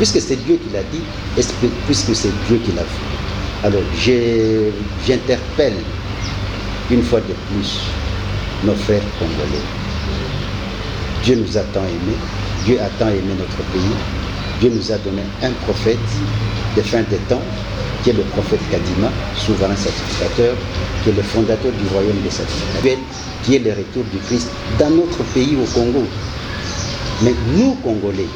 Puisque c'est Dieu qui l'a dit, puisque c'est Dieu qui l'a fait. Alors j'interpelle une fois de plus nos frères congolais. Dieu nous a tant aimés, Dieu a tant aimé notre pays, Dieu nous a donné un prophète des fins des temps, qui est le prophète Kadima, souverain sacrificateur, qui est le fondateur du royaume des sacrificateurs, qui est le retour du Christ dans notre pays au Congo. Mais nous, Congolais,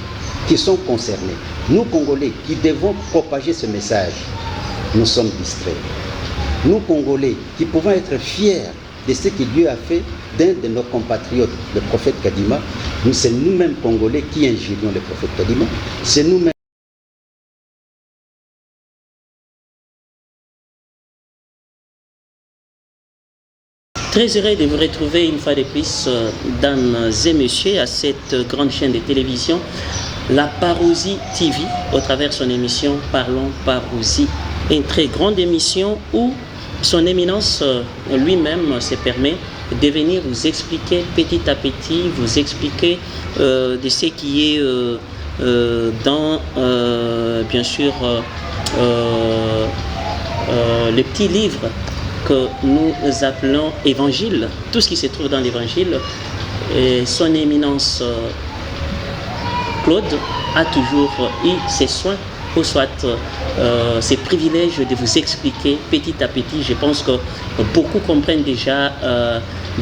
qui sommes concernés, nous, Congolais, qui devons propager ce message, nous sommes distraits. Nous, Congolais, qui pouvons être fiers de ce que Dieu a fait d'un de nos compatriotes, le prophète Kadima, c'est nous-mêmes, Congolais, qui injurions le prophète Kadima, c'est nous-mêmes. Très heureux de vous retrouver une fois de plus, dames et messieurs, à cette grande chaîne de télévision, la Parousie TV, au travers de son émission Parlons Parousie. Une très grande émission où son éminence lui-même se permet de venir vous expliquer petit à petit, vous expliquer de ce qui est dans, bien sûr, les petits livres que nous appelons évangile, tout ce qui se trouve dans l'évangile. Son éminence Claude a toujours eu ses soins, ou soit ses privilèges de vous expliquer petit à petit. Je pense que beaucoup comprennent déjà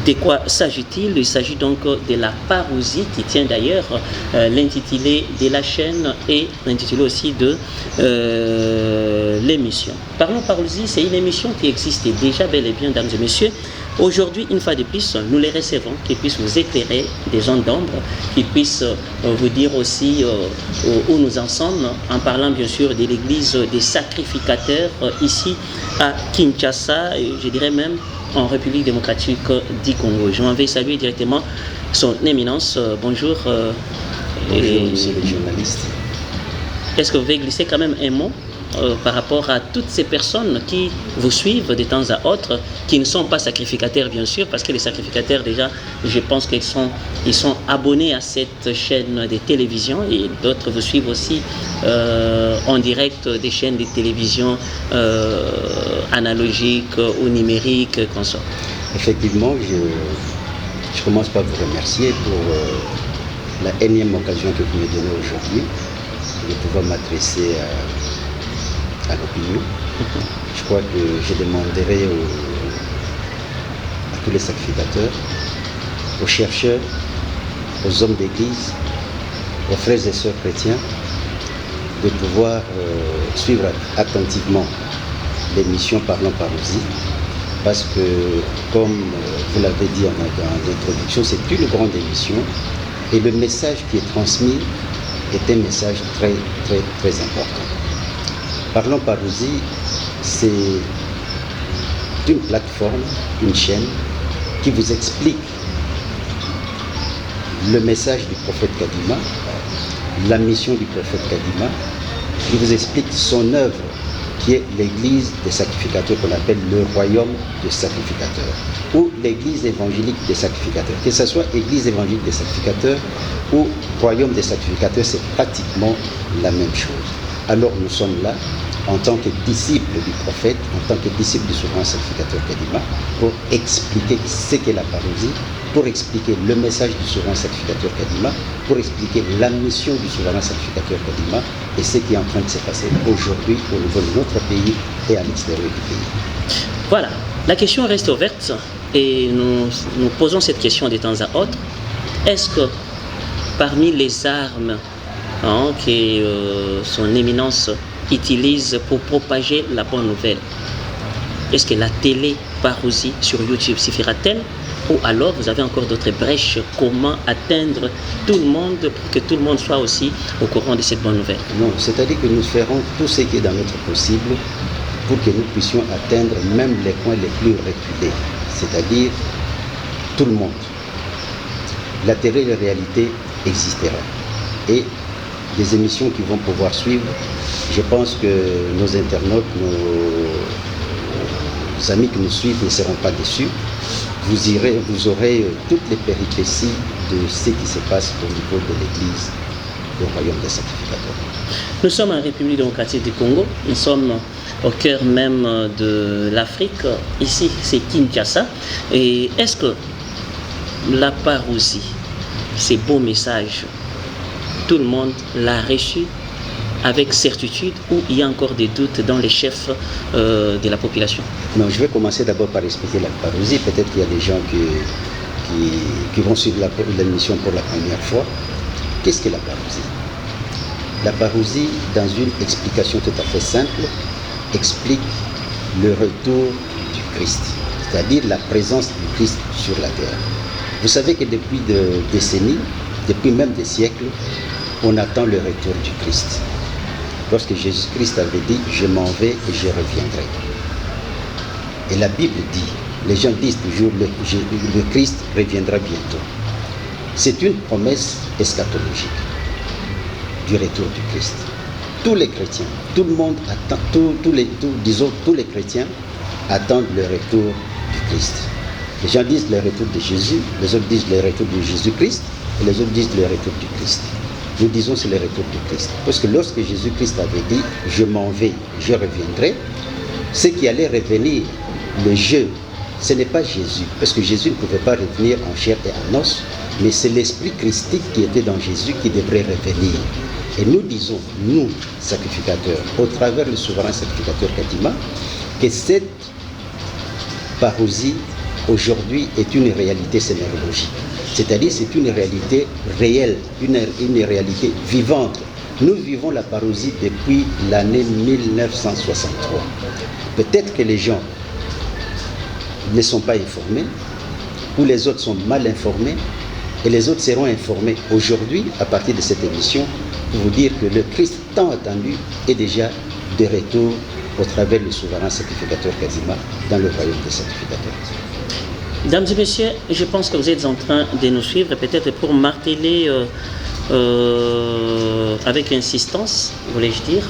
de quoi s'agit-il. Il s'agit donc de la parousie qui tient d'ailleurs l'intitulé de la chaîne et l'intitulé aussi de l'émission. Parlons Parousie, c'est une émission qui existe déjà bel et bien, dames et messieurs. Aujourd'hui, une fois de plus, nous les recevons, qu'ils puissent vous éclairer des ondes d'ombre, qu'ils puissent vous dire aussi où nous en sommes, en parlant bien sûr de l'église des sacrificateurs ici à Kinshasa, et je dirais même en République démocratique du Congo. Je m'en vais saluer directement son éminence. Bonjour. Bonjour, monsieur le journaliste. Est-ce que vous pouvez glisser quand même un mot par rapport à toutes ces personnes qui vous suivent de temps à autre, qui ne sont pas sacrificateurs bien sûr, parce que les sacrificateurs déjà, je pense qu'ils sont abonnés à cette chaîne de télévision, et d'autres vous suivent aussi en direct des chaînes de télévision analogiques ou numériques qu'on sort. Effectivement, je commence par vous remercier pour la énième occasion que vous me donnez aujourd'hui de pouvoir m'adresser à l'opinion. Je crois que je demanderai à tous les sacrificateurs, aux chercheurs, aux hommes d'église, aux frères et sœurs chrétiens, de pouvoir suivre attentivement l'émission Parlons Parousie, parce que, comme vous l'avez dit dans l'introduction, c'est une grande émission, et le message qui est transmis est un message très, très, très important. Parlons Parousie, c'est une plateforme, une chaîne qui vous explique le message du prophète Kadima, la mission du prophète Kadima, qui vous explique son œuvre, qui est l'église des sacrificateurs qu'on appelle le royaume des sacrificateurs, ou l'église évangélique des sacrificateurs. Que ce soit église évangélique des sacrificateurs ou royaume des sacrificateurs, c'est pratiquement la même chose. Alors nous sommes là en tant que disciples du prophète, en tant que disciples du souverain sacrificateur Kadima, pour expliquer ce qu'est la parousie, pour expliquer le message du souverain sacrificateur Kadima, pour expliquer la mission du souverain sacrificateur Kadima et ce qui est en train de se passer aujourd'hui au niveau de notre pays et à l'extérieur du pays. Voilà, la question reste ouverte et nous posons cette question de temps à autre. Est-ce que parmi les armes que son éminence utilise pour propager la bonne nouvelle, est-ce que la télé parousie sur YouTube suffira-t-elle, ou alors vous avez encore d'autres brèches? Comment atteindre tout le monde pour que tout le monde soit aussi au courant de cette bonne nouvelle? Non, c'est-à-dire que nous ferons tout ce qui est dans notre possible pour que nous puissions atteindre même les coins les plus reculés, c'est-à-dire tout le monde. La télé-réalité existera et des émissions qui vont pouvoir suivre. Je pense que nos internautes, nos amis qui nous suivent ne seront pas déçus. Vous aurez toutes les péripéties de ce qui se passe au niveau de l'église, du royaume des sacrificateurs. Nous sommes en République démocratique du Congo, nous sommes au cœur même de l'Afrique. Ici, c'est Kinshasa. Et est-ce que la parousie, ces beaux messages, tout le monde l'a reçu avec certitude ou il y a encore des doutes dans les chefs de la population? Non, je vais commencer d'abord par expliquer la parousie. Peut-être qu'il y a des gens qui vont suivre l'émission pour la première fois. Qu'est-ce que la parousie? La parousie, dans une explication tout à fait simple, explique le retour du Christ, c'est-à-dire la présence du Christ sur la terre. Vous savez que depuis des décennies, depuis même des siècles, on attend le retour du Christ. Lorsque Jésus-Christ avait dit « Je m'en vais et je reviendrai ». Et la Bible dit, les gens disent toujours « Le Christ reviendra bientôt ». C'est une promesse eschatologique du retour du Christ. Tous les chrétiens, tout le monde attend, tous les chrétiens attendent le retour du Christ. Les gens disent le retour de Jésus, les autres disent le retour de Jésus-Christ, et les autres disent le retour du Christ. Nous disons c'est le retour du Christ. Parce que lorsque Jésus-Christ avait dit « Je m'en vais, je reviendrai », ce qui allait revenir, le je, ce n'est pas Jésus, parce que Jésus ne pouvait pas revenir en chair et en os, mais c'est l'esprit christique qui était dans Jésus qui devrait revenir. Et nous disons, nous, sacrificateurs, au travers du souverain sacrificateur Kadima, que cette parousie, aujourd'hui, est une réalité scénarologique. C'est-à-dire, c'est une réalité réelle, une réalité vivante. Nous vivons la parousie depuis l'année 1963. Peut-être que les gens ne sont pas informés, ou les autres sont mal informés, et les autres seront informés aujourd'hui, à partir de cette émission, pour vous dire que le Christ tant attendu est déjà de retour au travers du souverain sacrificateur Kadima dans le royaume des sacrificateurs. Mesdames et messieurs, je pense que vous êtes en train de nous suivre, peut-être pour marteler avec insistance, voulais-je dire,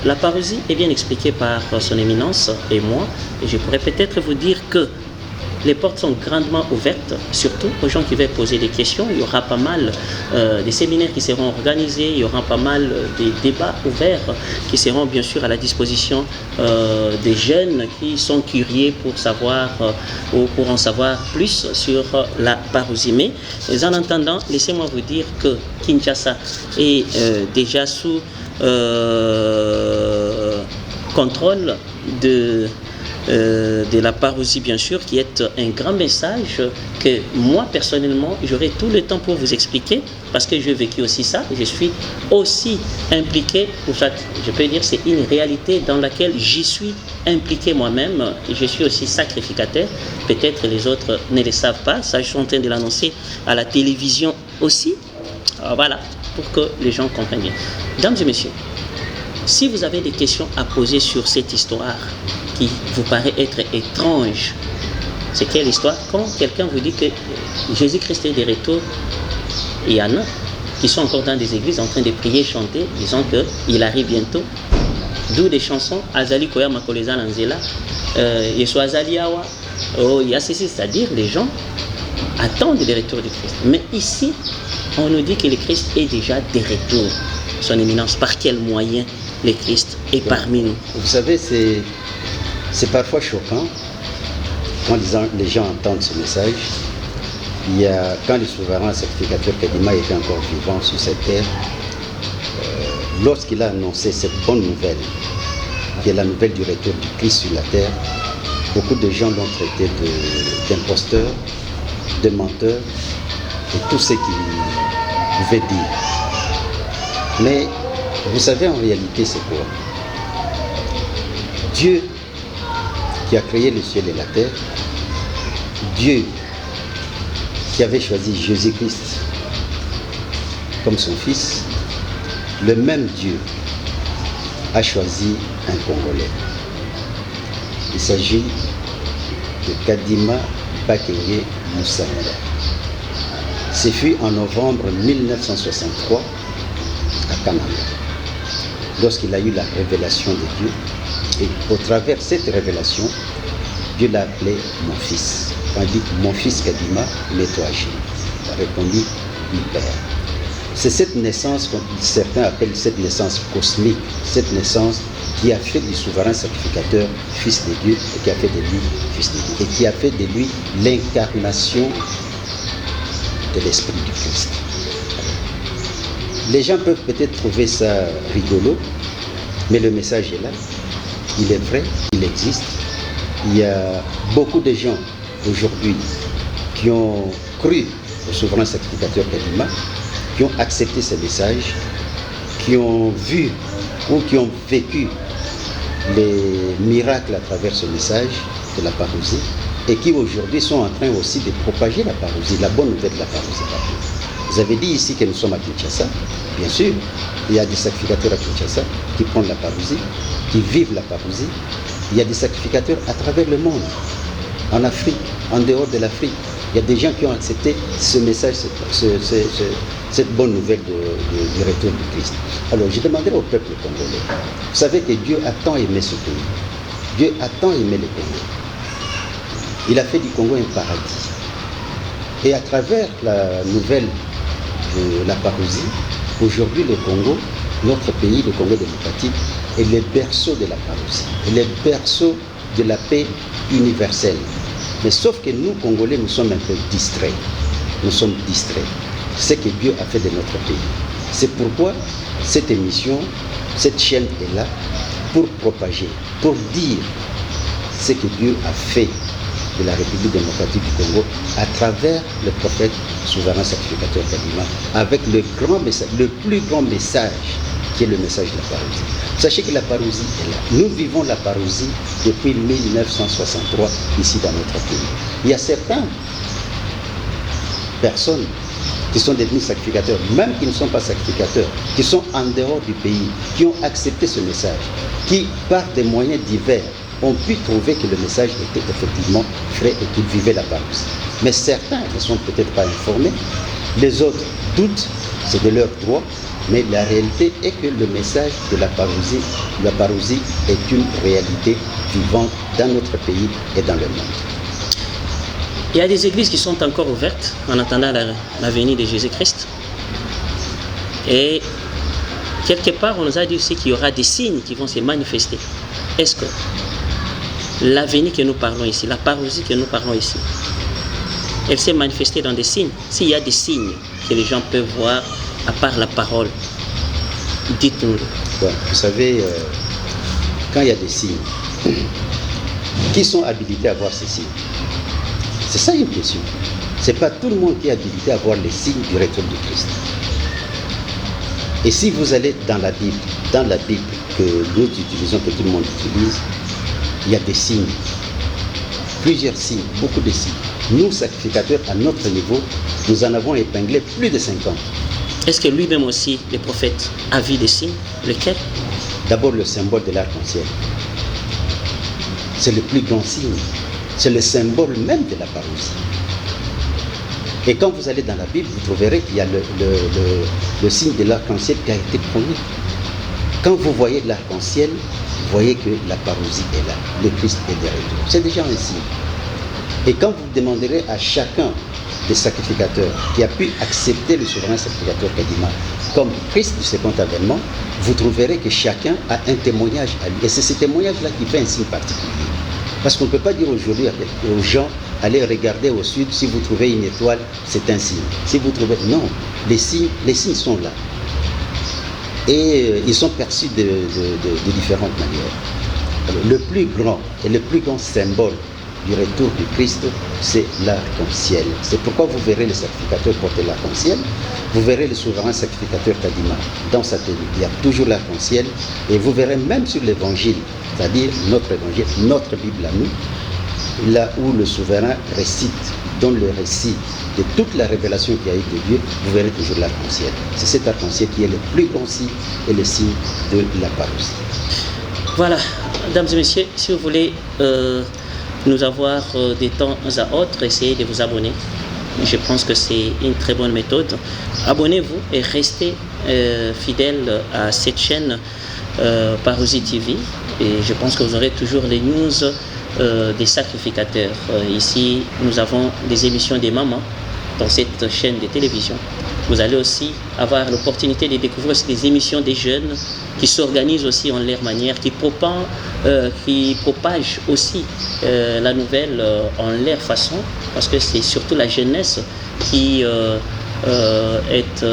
la parousie est bien expliquée par son éminence et moi, et je pourrais peut-être vous dire que les portes sont grandement ouvertes, surtout aux gens qui veulent poser des questions. Il y aura pas mal des séminaires qui seront organisés, il y aura pas mal des débats ouverts qui seront bien sûr à la disposition des jeunes qui sont curieux pour savoir ou pour en savoir plus sur la parousie. Mais en attendant, laissez-moi vous dire que Kinshasa est déjà sous contrôle de la parousie, bien sûr, qui est un grand message que moi, personnellement, j'aurai tout le temps pour vous expliquer, parce que j'ai vécu aussi ça, je suis aussi impliqué, je peux dire c'est une réalité dans laquelle j'y suis impliqué moi-même, je suis aussi sacrificateur, peut-être les autres ne le savent pas, ça je suis en train de l'annoncer à la télévision aussi, voilà, pour que les gens comprennent bien. Mesdames et messieurs, si vous avez des questions à poser sur cette histoire qui vous paraît être étrange, c'est quelle histoire? Quand quelqu'un vous dit que Jésus-Christ est de retour, il y en a qui sont encore dans des églises en train de prier, chanter, disant qu'il arrive bientôt. D'où des chansons, Azali Koya Makoleza Lanzela, Yesu Azali Awa, oh, il y a ceci, c'est-à-dire les gens attendent le retour du Christ. Mais ici, on nous dit que le Christ est déjà de retour. Son éminence, par quel moyen le Christ est parmi nous? Vous savez, c'est parfois choquant quand les gens entendent ce message. Quand le souverain sacrificateur Kadima était encore vivant sur cette terre, lorsqu'il a annoncé cette bonne nouvelle, qui est la nouvelle du retour du Christ sur la terre, beaucoup de gens l'ont traité d'imposteurs, de menteurs, et tout ce qu'il pouvait dire. Mais vous savez en réalité c'est quoi? Dieu qui a créé le ciel et la terre, Dieu qui avait choisi Jésus-Christ comme son fils, le même Dieu a choisi un Congolais. Il s'agit de Kadima Bakenge Moussanga. Ce fut en novembre 1963 à Kananga, lorsqu'il a eu la révélation de Dieu. Et au travers de cette révélation, Dieu l'a appelé mon fils. Quand il dit mon fils Kadima, mets-toi à genoux. Il a répondu, oui, Père. c'est cette naissance, comme certains appellent cette naissance cosmique, cette naissance qui a fait du souverain sacrificateur fils de Dieu et qui a fait de lui fils de Dieu et qui a fait de lui l'incarnation de l'Esprit du Christ. Les gens peuvent peut-être trouver ça rigolo, mais le message est là. Il est vrai, il existe. Il y a beaucoup de gens aujourd'hui qui ont cru au souverain sacrificateur Kadima, qui ont accepté ce message, qui ont vu ou qui ont vécu les miracles à travers ce message de la parousie et qui aujourd'hui sont en train aussi de propager la parousie, la bonne nouvelle de la parousie. Vous avez dit ici que nous sommes à Kinshasa. Bien sûr, il y a des sacrificateurs à Kinshasa qui prennent la parousie, qui vivent la parousie. Il y a des sacrificateurs à travers le monde, en Afrique, en dehors de l'Afrique. Il y a des gens qui ont accepté ce message, cette bonne nouvelle du retour du Christ. Alors, je demanderai au peuple congolais, vous savez que Dieu a tant aimé ce pays. Dieu a tant aimé le Congo. Il a fait du Congo un paradis. Et à travers la nouvelle de la parousie, aujourd'hui le Congo, notre pays, le Congo démocratique, est le berceau de la parousie, est le berceau de la paix universelle. Mais sauf que nous, Congolais, nous sommes un peu distraits. Nous sommes distraits. C'est ce que Dieu a fait de notre pays. C'est pourquoi cette émission, cette chaîne est là pour propager, pour dire ce que Dieu a fait de la République démocratique du Congo à travers le prophète souverain sacrificateur Kadima, avec le grand message, le plus grand message qui est le message de la parousie. Sachez que la parousie est là. Nous vivons la parousie depuis 1963 ici dans notre pays. Il y a certaines personnes qui sont devenus sacrificateurs, même qui ne sont pas sacrificateurs, qui sont en dehors du pays, qui ont accepté ce message, qui par des moyens divers ont pu trouver que le message était effectivement vrai et qu'ils vivaient la parousie. Mais certains ne sont peut-être pas informés, les autres doutent, c'est de leur droit, mais la réalité est que le message de la parousie est une réalité vivante dans notre pays et dans le monde. Il y a des églises qui sont encore ouvertes en attendant la venue de Jésus-Christ. Et quelque part, on nous a dit aussi qu'il y aura des signes qui vont se manifester. Est-ce que l'avenir que nous parlons ici, la parousie que nous parlons ici, elle s'est manifestée dans des signes? S'il y a des signes que les gens peuvent voir à part la parole, dites-nous. Bon, vous savez, quand il y a des signes, qui sont habilités à voir ces signes? C'est ça une question. Ce n'est pas tout le monde qui est habilité à voir les signes du retour du Christ. Et si vous allez dans la Bible que nous utilisons, que tout le monde utilise, il y a des signes, plusieurs signes, beaucoup de signes. Nous, sacrificateurs, à notre niveau, nous en avons épinglé plus de 50. Est-ce que lui-même aussi, le prophète, a vu des signes? Lesquels? D'abord, le symbole de l'arc-en-ciel. C'est le plus grand signe. C'est le symbole même de la parousie. Et quand vous allez dans la Bible, vous trouverez qu'il y a le signe de l'arc-en-ciel qui a été promis. Quand vous voyez l'arc-en-ciel, vous voyez que la parousie est là. Le Christ est de retour. C'est déjà un signe. Et quand vous demanderez à chacun des sacrificateurs qui a pu accepter le souverain sacrificateur Kadima comme Christ du second avènement, vous trouverez que chacun a un témoignage à lui. Et c'est ce témoignage-là qui fait un signe particulier. Parce qu'on ne peut pas dire aujourd'hui aux gens, allez regarder au sud, si vous trouvez une étoile, c'est un signe. Si vous trouvez... Non, les signes sont là. Et ils sont perçus de différentes manières. Alors, le plus grand symbole du retour du Christ, c'est l'arc-en-ciel. C'est pourquoi vous verrez les sacrificateurs porter l'arc-en-ciel, vous verrez le souverain sacrificateur Kadima dans sa tenue. Il y a toujours l'arc-en-ciel, et vous verrez même sur l'évangile, c'est-à-dire notre évangile, notre Bible à nous, là où le souverain récite, donne le récit de toute la révélation qu'il y a eu de Dieu, vous verrez toujours l'arc-en-ciel. C'est cet arc-en-ciel qui est le plus grand signe et le signe de la parousie. Voilà, mesdames et messieurs, si vous voulez nous avoir de temps à autre, essayez de vous abonner. Je pense que c'est une très bonne méthode. Abonnez-vous et restez fidèles à cette chaîne Parousie TV. Et je pense que vous aurez toujours les news des sacrificateurs. Ici, nous avons des émissions des mamans dans cette chaîne de télévision. Vous allez aussi avoir l'opportunité de découvrir aussi des émissions des jeunes qui s'organisent aussi en leur manière, qui propagent aussi la nouvelle en leur façon, parce que c'est surtout la jeunesse qui est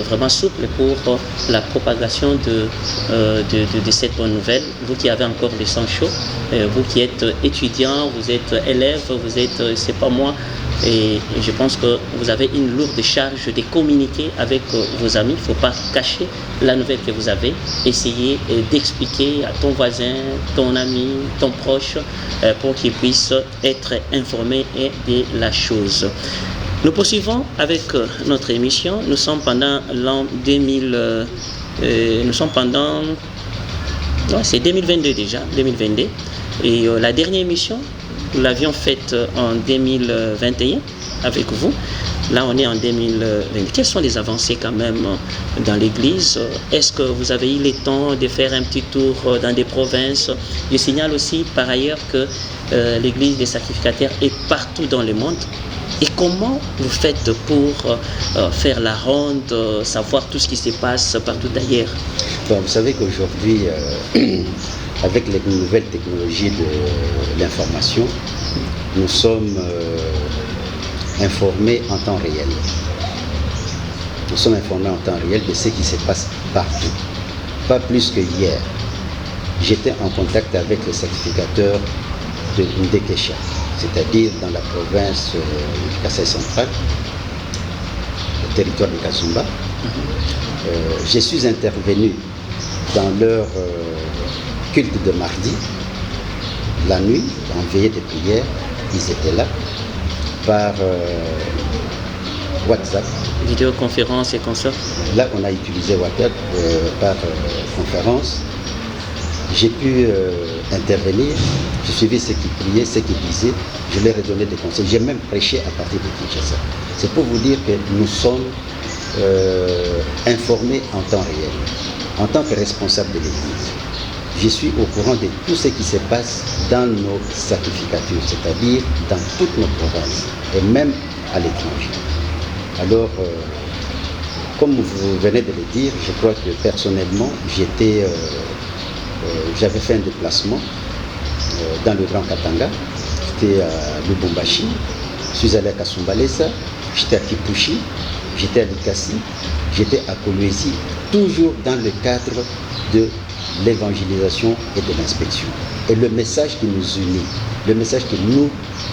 vraiment souple pour la propagation de cette bonne nouvelle. Vous qui avez encore le sang chaud, vous qui êtes étudiant, vous êtes élève, vous êtes, c'est pas moi, et je pense que vous avez une lourde charge de communiquer avec vos amis. Il ne faut pas cacher la nouvelle que vous avez. Essayez d'expliquer à ton voisin, ton ami, ton proche, pour qu'il puisse être informé de la chose. Nous poursuivons avec notre émission. Nous sommes pendant l'an 2000. C'est 2022 déjà, 2022. Et la dernière émission, nous l'avions faite en 2021 avec vous. Là, on est en 2020. Quelles sont les avancées quand même dans l'Église? Est-ce que vous avez eu le temps de faire un petit tour dans des provinces? Je signale aussi par ailleurs que l'Église des sacrificateurs est partout dans le monde. Et comment vous faites pour faire la ronde, savoir tout ce qui se passe partout ailleurs? Bon, vous savez qu'aujourd'hui, avec les nouvelles technologies de l'information, nous sommes informés en temps réel. Nous sommes informés en temps réel de ce qui se passe partout. Pas plus que hier. J'étais en contact avec les sacrificateurs de Ndekesha, c'est-à-dire dans la province du Kasaï central, le territoire de Kazumba. Je suis intervenu dans leur culte de mardi, la nuit, en veillée de prière. Ils étaient là, par WhatsApp. Vidéoconférence et comme ça. Là, on a utilisé WhatsApp par conférence. J'ai pu intervenir, j'ai suivi ce qu'ils priaient, ce qu'ils disaient, je leur ai donné des conseils. J'ai même prêché à partir de Kinshasa. C'est pour vous dire que nous sommes informés en temps réel. En tant que responsable de l'Église, je suis au courant de tout ce qui se passe dans nos sacrificatures, c'est-à-dire dans toutes nos provinces et même à l'étranger. Alors, comme vous venez de le dire, je crois que personnellement, j'avais fait un déplacement dans le Grand Katanga. J'étais à Lubumbashi, je suis allé à Kasumbalesa, j'étais à Kipushi, j'étais à Likasi, j'étais à Kolwezi, toujours dans le cadre de l'évangélisation et de l'inspection. Et le message qui nous unit, le message que nous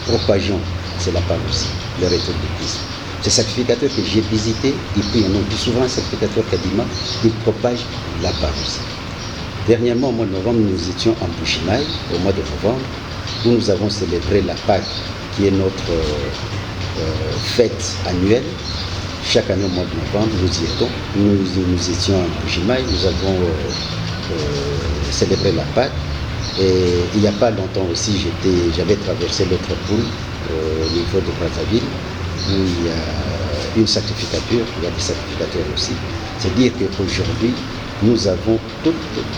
propageons, c'est la parousie, le retour de Christ. Ces sacrificateurs que j'ai visités, ils prient au nom du souverain sacrificateur Kadima, ils propagent la parousie. Dernièrement, au mois de novembre, nous étions en Bushimai, au mois de novembre, où nous avons célébré la Pâque, qui est notre fête annuelle. Chaque année, au mois de novembre, nous y étions. Nous étions en Bushimai, nous avons célébré la Pâque. Et il n'y a pas longtemps aussi, j'avais traversé l'autre poule au niveau de Brazzaville, où il y a une sacrificature, il y a des sacrificateurs aussi. C'est dire qu'aujourd'hui, nous avons toutes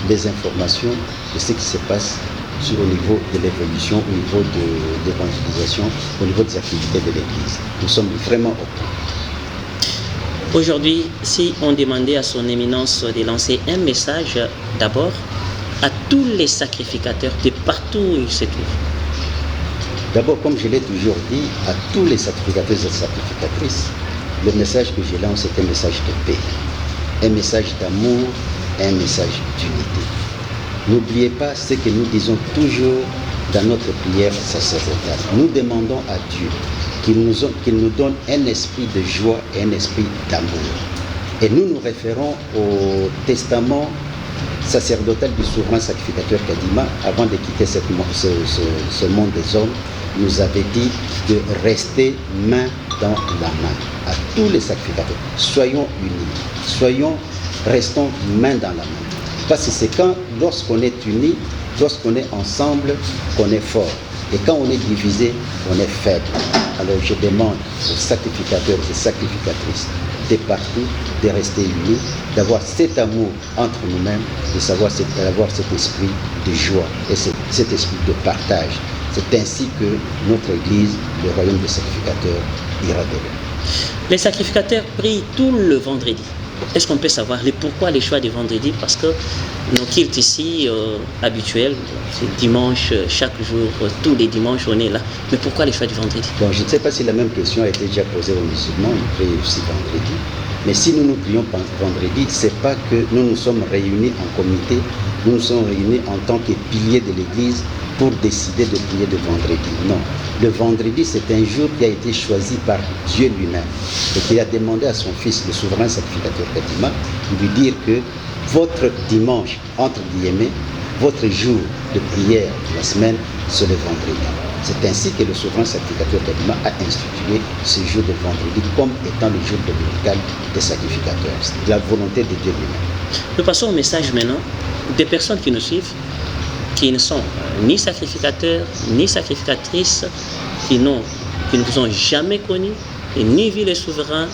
les informations de ce qui se passe au niveau de l'évolution, au niveau de l'évangélisation, au niveau des activités de l'Église. Nous sommes vraiment au point. Aujourd'hui, si on demandait à son éminence de lancer un message d'abord à tous les sacrificateurs de partout où ils se trouvent. D'abord, comme je l'ai toujours dit, à tous les sacrificateurs et sacrificatrices, le message que je lance est un message de paix, un message d'amour, un message d'unité. N'oubliez pas ce que nous disons toujours dans notre prière sacerdotale. Nous demandons à Dieu qu'il nous donne un esprit de joie et un esprit d'amour. Et nous nous référons au testament sacerdotal du souverain sacrificateur Kadima. Avant de quitter ce monde des hommes, nous avait dit de rester main dans la main à tous les sacrificateurs. Soyons unis, restons main dans la main. Parce que c'est lorsqu'on est unis, lorsqu'on est ensemble, qu'on est fort. Et quand on est divisé, on est faible. Alors je demande aux sacrificateurs et sacrificatrices de partout de rester unis, d'avoir cet amour entre nous-mêmes, d'avoir cet esprit de joie et cet esprit de partage. C'est ainsi que notre Église, le royaume des sacrificateurs, ira de loin. Les sacrificateurs prient tout le vendredi. Est-ce qu'on peut savoir pourquoi les choix du vendredi? Parce que nos cultes ici habituels, c'est dimanche, chaque jour, tous les dimanches on est là. Mais pourquoi les choix du vendredi? Bon, je ne sais pas si la même question a été déjà posée aux musulmans, ils prient aussi vendredi. Mais si nous nous prions vendredi, ce n'est pas que nous nous sommes réunis en comité, nous nous sommes réunis en tant que piliers de l'Église pour décider de prier le vendredi. Non. Le vendredi, c'est un jour qui a été choisi par Dieu lui-même et qu'il a demandé à son fils, le souverain sacrificateur Kadima, de lui dire que votre dimanche, entre guillemets, votre jour de prière de la semaine, c'est le vendredi. C'est ainsi que le souverain sacrificateur Kadima a institué ce jour de vendredi comme étant le jour dominical des sacrificateurs. C'est la volonté de Dieu lui-même. Nous passons au message maintenant des personnes qui nous suivent, qui ne sont ni sacrificateurs, ni sacrificatrices, qui ne vous ont jamais connu, et ni vu les souverains,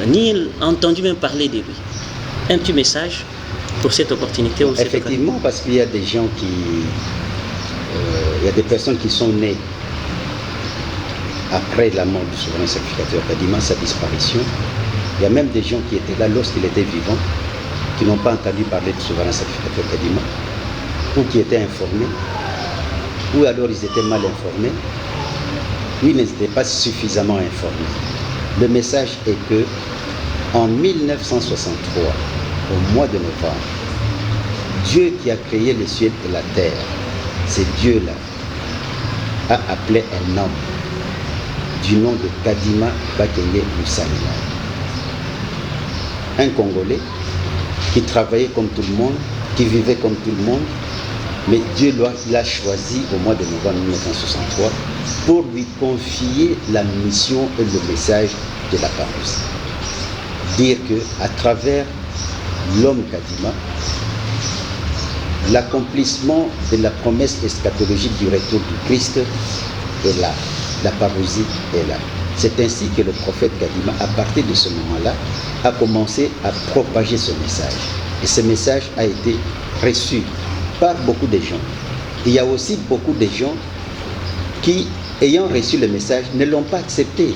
ni entendu même parler de lui. Un petit message pour cette opportunité. Effectivement, parce qu'il y a des gens qui... il y a des personnes qui sont nées après la mort du souverain sacrificateur Kadima, sa disparition. Il y a même des gens qui étaient là lorsqu'il était vivant, qui n'ont pas entendu parler du souverain sacrificateur Kadima, ou qui étaient informés, ou alors ils étaient mal informés, ou ils n'étaient pas suffisamment informés. Le message est que en 1963, au mois de novembre, Dieu qui a créé les cieux et la terre, c'est Dieu-là, a appelé un homme du nom de Kadima Bakenge Musamila. Un Congolais qui travaillait comme tout le monde, qui vivait comme tout le monde, mais Dieu l'a choisi au mois de novembre 1963 pour lui confier la mission et le message de la parousie. Dire qu'à travers l'homme Kadima, l'accomplissement de la promesse eschatologique du retour du Christ est là, la parousie est là. C'est ainsi que le prophète Kadima, à partir de ce moment-là, a commencé à propager ce message. Et ce message a été reçu par beaucoup de gens. Il y a aussi beaucoup de gens qui, ayant reçu le message, ne l'ont pas accepté.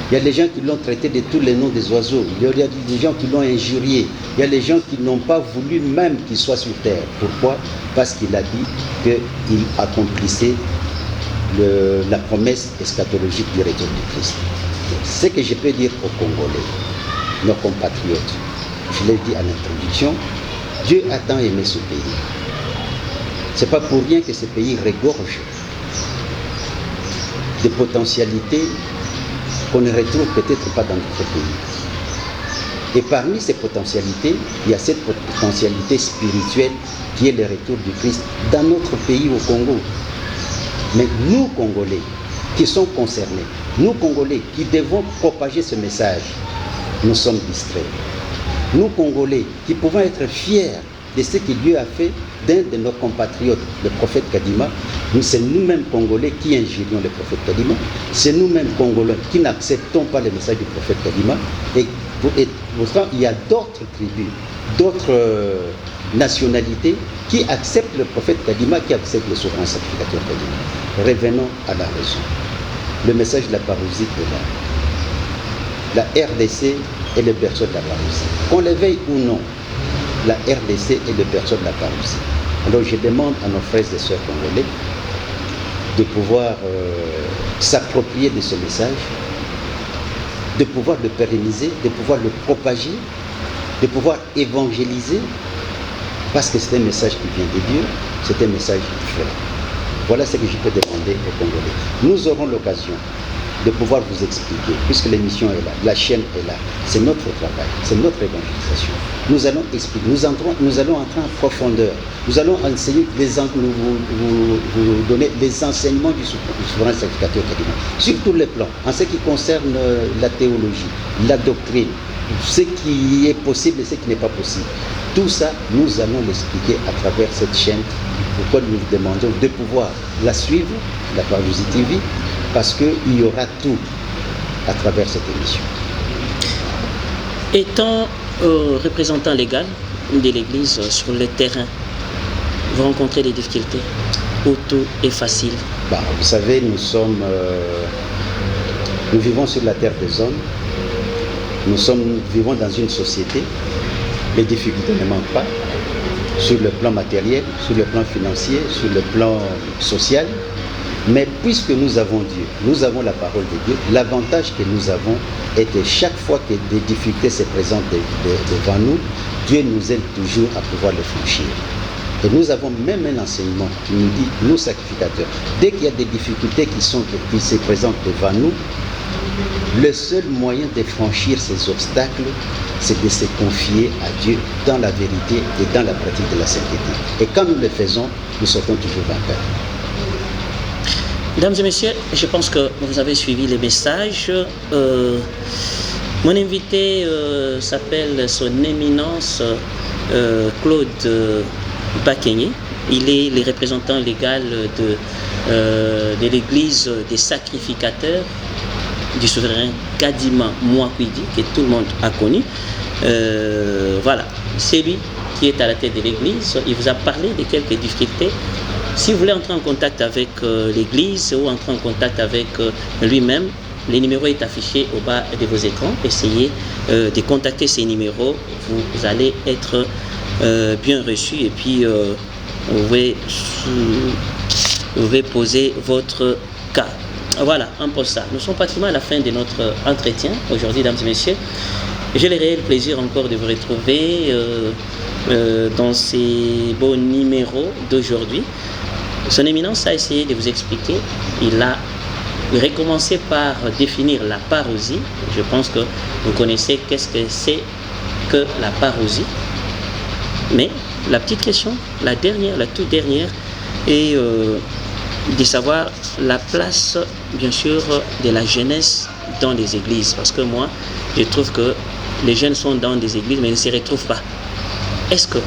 Il y a des gens qui l'ont traité de tous les noms des oiseaux. Il y a des gens qui l'ont injurié. Il y a des gens qui n'ont pas voulu même qu'il soit sur terre. Pourquoi? Parce qu'il a dit qu'il accomplissait la promesse eschatologique du retour du Christ. Ce que je peux dire aux Congolais, nos compatriotes, je l'ai dit à l'introduction, Dieu a tant aimé ce pays. Ce n'est pas pour rien que ce pays regorge de potentialités qu'on ne retrouve peut-être pas dans notre pays. Et parmi ces potentialités, il y a cette potentialité spirituelle qui est le retour du Christ dans notre pays au Congo. Mais nous, Congolais, qui sommes concernés, nous, Congolais, qui devons propager ce message, nous sommes distraits. Nous, Congolais, qui pouvons être fiers de ce que Dieu a fait d'un de nos compatriotes, le prophète Kadima, c'est nous-mêmes Congolais qui injurions le prophète Kadima, c'est nous-mêmes Congolais qui n'acceptons pas le message du prophète Kadima, et pourtant il y a d'autres tribus, d'autres nationalités qui acceptent le prophète Kadima, qui acceptent le souverain sacrificateur Kadima. Revenons à la raison. Le message de la parousie est là. La RDC est le berceau de la parousie. Qu'on le veuille ou non, la RDC est le berceau de la parousie. Alors je demande à nos frères et sœurs congolais de pouvoir s'approprier de ce message, de pouvoir le pérenniser, de pouvoir le propager, de pouvoir évangéliser, parce que c'est un message qui vient de Dieu, c'est un message frère. Voilà ce que je peux demander aux Congolais. Nous aurons l'occasion de pouvoir vous expliquer, puisque l'émission est là, la chaîne est là, c'est notre travail, c'est notre évangélisation. Nous allons expliquer, nous allons entrer en profondeur, nous allons enseigner, vous donner les enseignements du souverain sacrificateur Kadima, sur tous les plans, en ce qui concerne la théologie, la doctrine, ce qui est possible et ce qui n'est pas possible. Tout ça, nous allons l'expliquer à travers cette chaîne, pourquoi nous vous demandons de pouvoir la suivre, la Parousie TV, parce qu'il y aura tout à travers cette émission. Étant représentant légal de l'Église sur le terrain, vous rencontrez des difficultés ou tout est facile? Vous savez, nous sommes Nous vivons sur la terre des hommes. Nous vivons dans une société. Les difficultés ne manquent pas sur le plan matériel, sur le plan financier, sur le plan social. Mais puisque nous avons Dieu, nous avons la parole de Dieu, l'avantage que nous avons est que chaque fois que des difficultés se présentent devant nous, Dieu nous aide toujours à pouvoir les franchir. Et nous avons même un enseignement qui nous dit, nous sacrificateurs, dès qu'il y a des difficultés qui se présentent devant nous, le seul moyen de franchir ces obstacles, c'est de se confier à Dieu dans la vérité et dans la pratique de la sainteté. Et quand nous le faisons, nous sortons toujours vainqueurs. Mesdames et messieurs, je pense que vous avez suivi les messages. Mon invité s'appelle Son Éminence Claude Bakenye. Il est le représentant légal de l'église des sacrificateurs du souverain Kadima Mwakwidi, que tout le monde a connu. Voilà, c'est lui qui est à la tête de l'église. Il vous a parlé de quelques difficultés. Si vous voulez entrer en contact avec l'église ou entrer en contact avec lui-même, le numéro est affiché au bas de vos écrans. Essayez de contacter ces numéros. Vous allez être bien reçu et puis vous pouvez poser votre cas. Voilà, un peu ça. Nous sommes pratiquement à la fin de notre entretien aujourd'hui, mesdames et messieurs. J'ai le réel plaisir encore de vous retrouver dans ces beaux numéros d'aujourd'hui. Son Éminence a essayé de vous expliquer. Il a recommencé par définir la parousie. Je pense que vous connaissez qu'est-ce que c'est que la parousie. Mais la petite question, la toute dernière, est de savoir la place, bien sûr, de la jeunesse dans les églises. Parce que moi, je trouve que les jeunes sont dans des églises, mais ils ne se retrouvent pas. Est-ce que,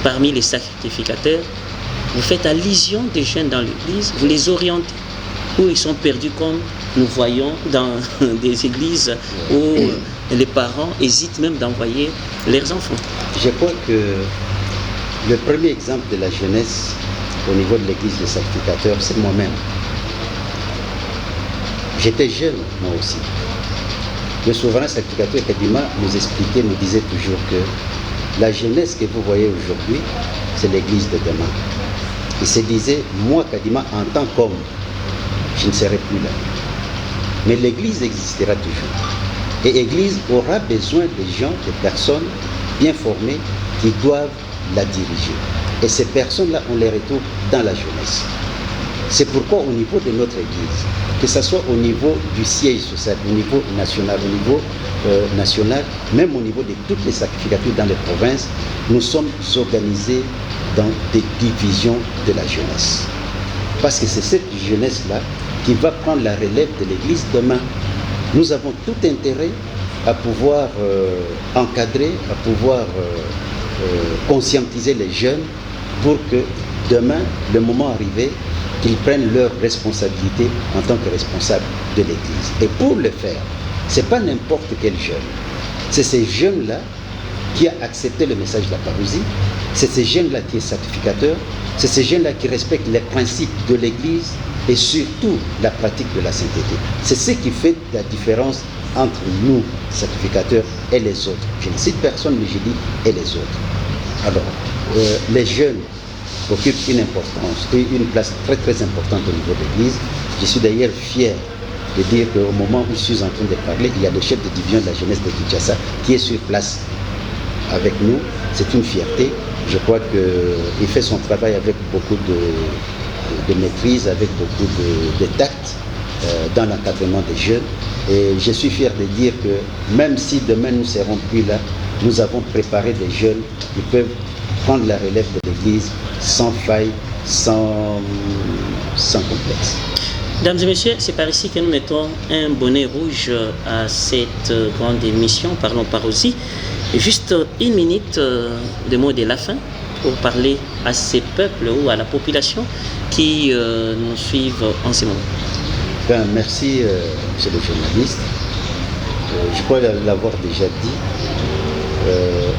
parmi les sacrificateurs, vous faites allusion des jeunes dans l'église, vous les orientez, ou ils sont perdus comme nous voyons dans des églises où les parents hésitent même d'envoyer leurs enfants? Je crois que le premier exemple de la jeunesse au niveau de l'église des sacrificateurs, c'est moi-même. J'étais jeune, moi aussi. Le souverain sacrificateur Kadima nous expliquait, nous disait toujours que la jeunesse que vous voyez aujourd'hui, c'est l'église de demain. Il se disait, moi Kadima, en tant qu'homme, je ne serai plus là. Mais l'église existera toujours. Et l'église aura besoin de gens, de personnes bien formées qui doivent la diriger. Et ces personnes-là, on les retrouve dans la jeunesse. C'est pourquoi au niveau de notre église, que ce soit au niveau du siège social, au niveau national, même au niveau de toutes les sacrificatures dans les provinces, nous sommes organisés dans des divisions de la jeunesse. Parce que c'est cette jeunesse-là qui va prendre la relève de l'église demain. Nous avons tout intérêt à pouvoir encadrer, à pouvoir conscientiser les jeunes pour que demain, le moment arrivé, qu'ils prennent leurs responsabilités en tant que responsables de l'Église. Et pour le faire, ce n'est pas n'importe quel jeune. C'est ces jeunes-là qui a accepté le message de la parousie, c'est ces jeunes-là qui est sacrificateur, c'est ces jeunes-là qui respectent les principes de l'Église et surtout la pratique de la sainteté. C'est ce qui fait la différence entre nous, sacrificateurs, et les autres. Je ne cite personne, mais je dis et les autres. Alors, les jeunes occupent une importance et une place très très importante au niveau de l'Église. Je suis d'ailleurs fier de dire qu'au moment où je suis en train de parler, il y a le chef de division de la jeunesse de Kinshasa qui est sur place avec nous. C'est une fierté. Je crois qu'il fait son travail avec beaucoup de maîtrise, avec beaucoup de tact dans l'encadrement des jeunes. Et je suis fier de dire que même si demain nous ne serons plus là, nous avons préparé des jeunes qui peuvent prendre la relève de l'Église sans faille, sans complexe. Mesdames et messieurs, c'est par ici que nous mettons un bonnet rouge à cette grande émission, Parlons Parousie. Juste une minute de mots de la fin pour parler à ces peuples ou à la population qui nous suivent en ce moment. Ben, merci, monsieur le journaliste. Je crois l'avoir déjà dit.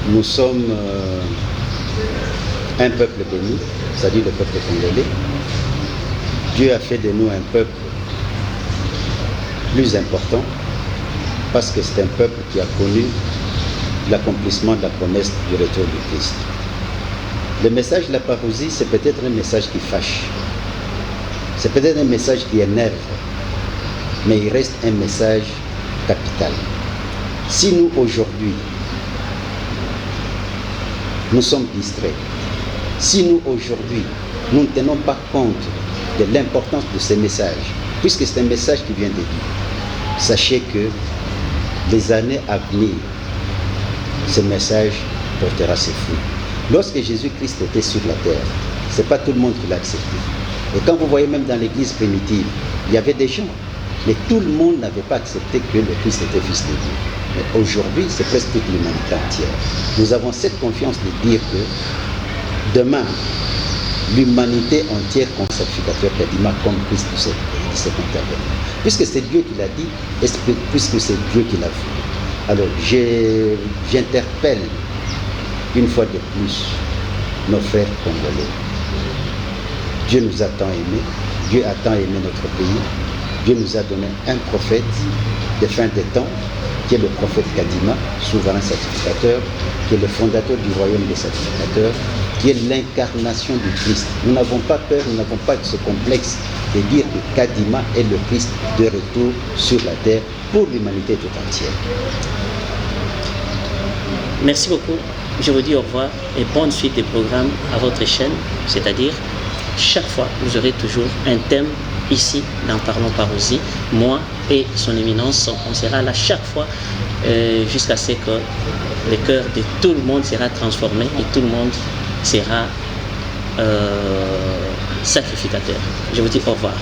Nous sommes un peuple béni, c'est-à-dire le peuple congolais. Dieu a fait de nous un peuple plus important parce que c'est un peuple qui a connu l'accomplissement de la promesse du retour du Christ. Le message de la parousie, c'est peut-être un message qui fâche, c'est peut-être un message qui énerve, mais il reste un message capital. Si nous, aujourd'hui, nous sommes distraits, si nous, aujourd'hui, nous ne tenons pas compte de l'importance de ce message, puisque c'est un message qui vient de Dieu, sachez que les années à venir, ce message portera ses fruits. Lorsque Jésus-Christ était sur la terre, ce n'est pas tout le monde qui l'a accepté. Et quand vous voyez même dans l'église primitive, il y avait des gens, mais tout le monde n'avait pas accepté que le Christ était fils de Dieu. Mais aujourd'hui, c'est presque toute l'humanité entière. Nous avons cette confiance de dire que demain, l'humanité entière compte sacrificateur Kadima comme Christ de cet intervenant. Puisque c'est Dieu qui l'a dit, et puisque c'est Dieu qui l'a fait. Alors, j'interpelle une fois de plus nos frères congolais. Dieu nous a tant aimés, Dieu a tant aimé notre pays, Dieu nous a donné un prophète des fins des temps, qui est le prophète Kadima, souverain sacrificateur, qui est le fondateur du royaume des sacrificateurs, qui est l'incarnation du Christ. Nous n'avons pas peur, nous n'avons pas ce complexe de dire que Kadima est le Christ de retour sur la terre pour l'humanité tout entière. Merci beaucoup. Je vous dis au revoir et bonne suite des programmes à votre chaîne, c'est-à-dire chaque fois vous aurez toujours un thème ici dans Parlons Parousie. Moi et son éminence, on sera là chaque fois jusqu'à ce que le cœur de tout le monde sera transformé et tout le monde sera sacrificateur. Je vous dis au revoir.